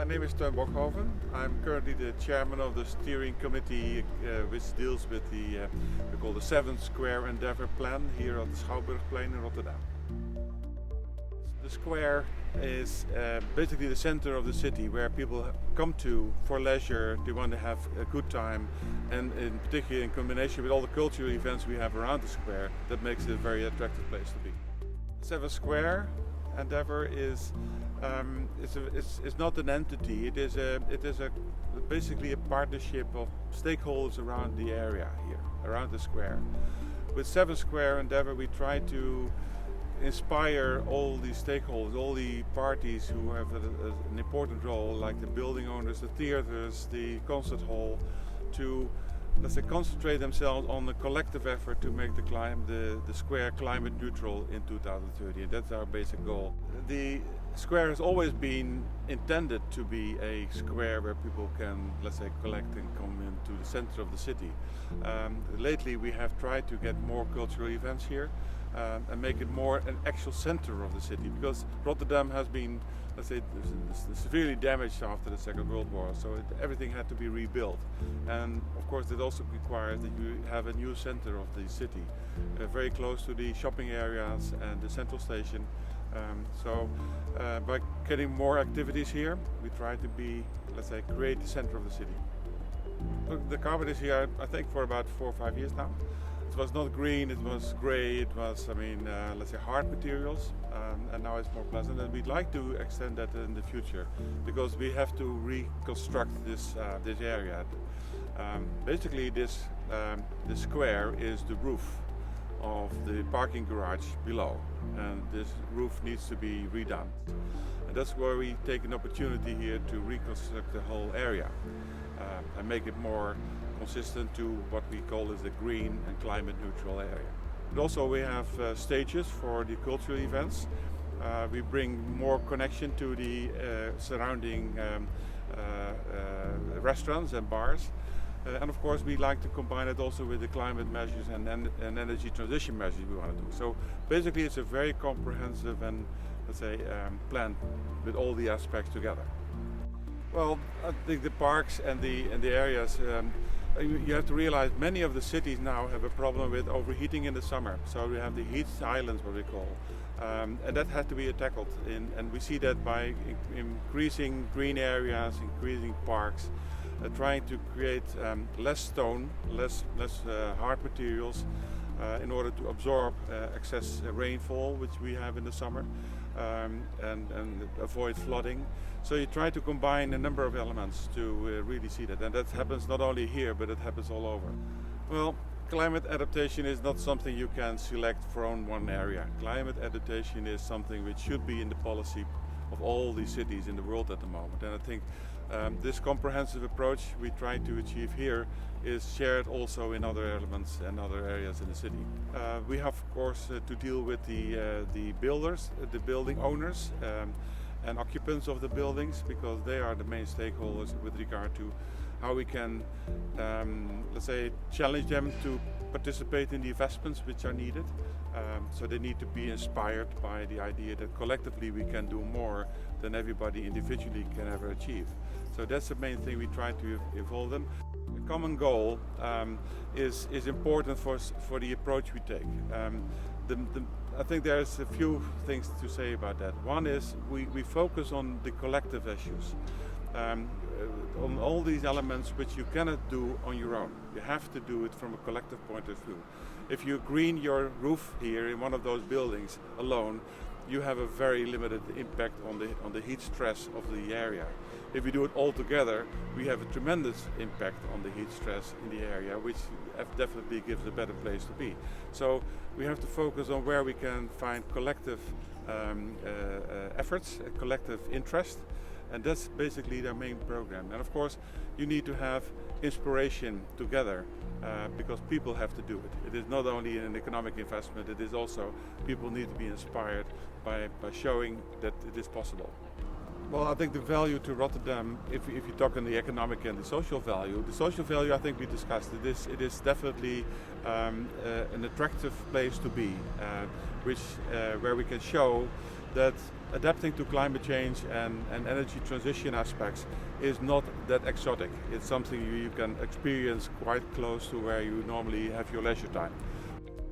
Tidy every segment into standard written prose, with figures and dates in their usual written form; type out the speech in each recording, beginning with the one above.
name is Teun Bokhoven. I'm currently the chairman of the steering committee which deals with the we call the 7 Square Endeavour plan here at the Schouwburgplein in Rotterdam. The square is basically the center of the city where people come to for leisure, they want to have a good time, and in particular in combination with all the cultural events we have around the square, that makes it a very attractive place to be. 7 Square Endeavour is it's not an entity. It is basically a partnership of stakeholders around the area here, around the square. With 7 Square Endeavour, we try to inspire all the stakeholders, all the parties who have an important role, like the building owners, the theaters, the concert hall, to concentrate themselves on the collective effort to make the square climate neutral in 2030. And that's our basic goal. The square has always been intended to be a square where people can, collect and come into the center of the city. Lately we have tried to get more cultural events here and make it more an actual center of the city, because Rotterdam has been, severely damaged after the Second World War, so everything had to be rebuilt. And of course it also requires that you have a new center of the city, very close to the shopping areas and the central station. By getting more activities here, we try to be, create the center of the city. Look, the carpet is here, I think, for about 4 or 5 years now. It was not green, it was grey, it was, hard materials, and now it's more pleasant. And we'd like to extend that in the future, because we have to reconstruct this area. Basically, this square is the roof of the parking garage below, and this roof needs to be redone. And that's where we take an opportunity here to reconstruct the whole area and make it more consistent to what we call as a green and climate neutral area. But also we have stages for the cultural events. We bring more connection to the surrounding restaurants and bars. And of course we like to combine it also with the climate measures and energy transition measures we want to do. So basically it's a very comprehensive and plan with all the aspects together. Well, I think the parks and the areas, you have to realize many of the cities now have a problem with overheating in the summer. So we have the heat islands, what we call, and that has to be tackled. And we see that by increasing green areas, increasing parks, trying to create less stone, less hard materials in order to absorb excess rainfall, which we have in the summer, and avoid flooding. So you try to combine a number of elements to really see that. And that happens not only here, but it happens all over. Well, climate adaptation is not something you can select from one area. Climate adaptation is something which should be in the policy of all the cities in the world at the moment. And I think this comprehensive approach we try to achieve here is shared also in other elements and other areas in the city. We have, of course, to deal with the builders, the building owners, and occupants of the buildings, because they are the main stakeholders with regard to how we can, challenge them to participate in the investments which are needed. So they need to be inspired by the idea that collectively we can do more than everybody individually can ever achieve. So that's the main thing we try to involve them. A common goal is important for the approach we take. I think there's a few things to say about that. One is we focus on the collective issues, on all these elements which you cannot do on your own. You have to do it from a collective point of view. If you green your roof here in one of those buildings alone, you have a very limited impact on the heat stress of the area. If we do it all together, we have a tremendous impact on the heat stress in the area, which definitely gives a better place to be. So we have to focus on where we can find collective efforts, collective interest, and that's basically their main program. And of course, you need to have inspiration together, because people have to do it. It is not only an economic investment, it is also people need to be inspired by showing that it is possible. Well, I think the value to Rotterdam, if you talk on the economic and the social value I think we discussed. It is definitely an attractive place to be, where we can show that adapting to climate change and energy transition aspects is not that exotic. It's something you can experience quite close to where you normally have your leisure time.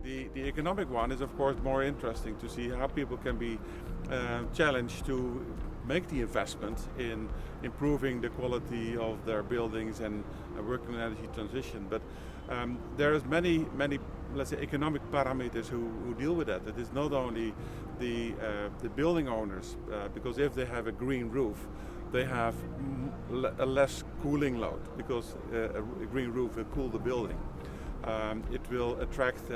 The economic one is of course more interesting to see how people can be challenged to make the investment in improving the quality of their buildings and working on energy transition. But there's many, let's say, economic parameters who deal with that. It is not only the building owners, because if they have a green roof, they have a less cooling load, because a green roof will cool the building. It will attract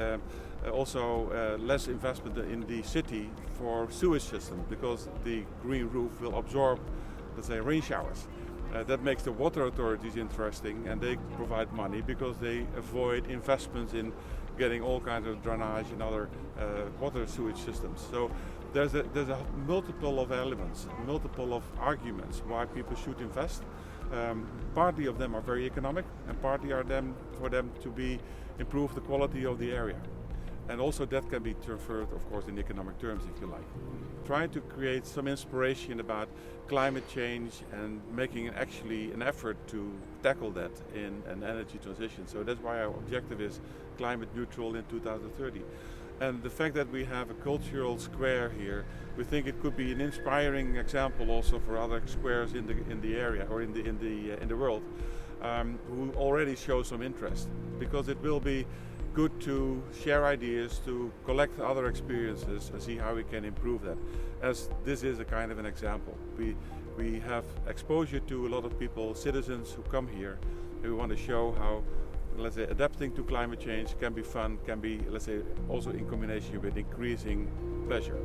also less investment in the city for sewage systems, because the green roof will absorb, let's say, rain showers. That makes the water authorities interesting, and they provide money because they avoid investments in getting all kinds of drainage and other water sewage systems. So there's a multiple of elements, multiple of arguments why people should invest. Partly of them are very economic, and partly are for them to improve the quality of the area. And also that can be transferred, of course, in economic terms, if you like. Trying to create some inspiration about climate change and making actually an effort to tackle that in an energy transition. So that's why our objective is climate neutral in 2030. And the fact that we have a cultural square here, we think it could be an inspiring example also for other squares in the area or in the world, who already show some interest, because it will be good to share ideas, to collect other experiences and see how we can improve that. As this is a kind of an example. We have exposure to a lot of people, citizens who come here, and we want to show how, let's say, adapting to climate change can be fun, can be, let's say, also in combination with increasing pleasure.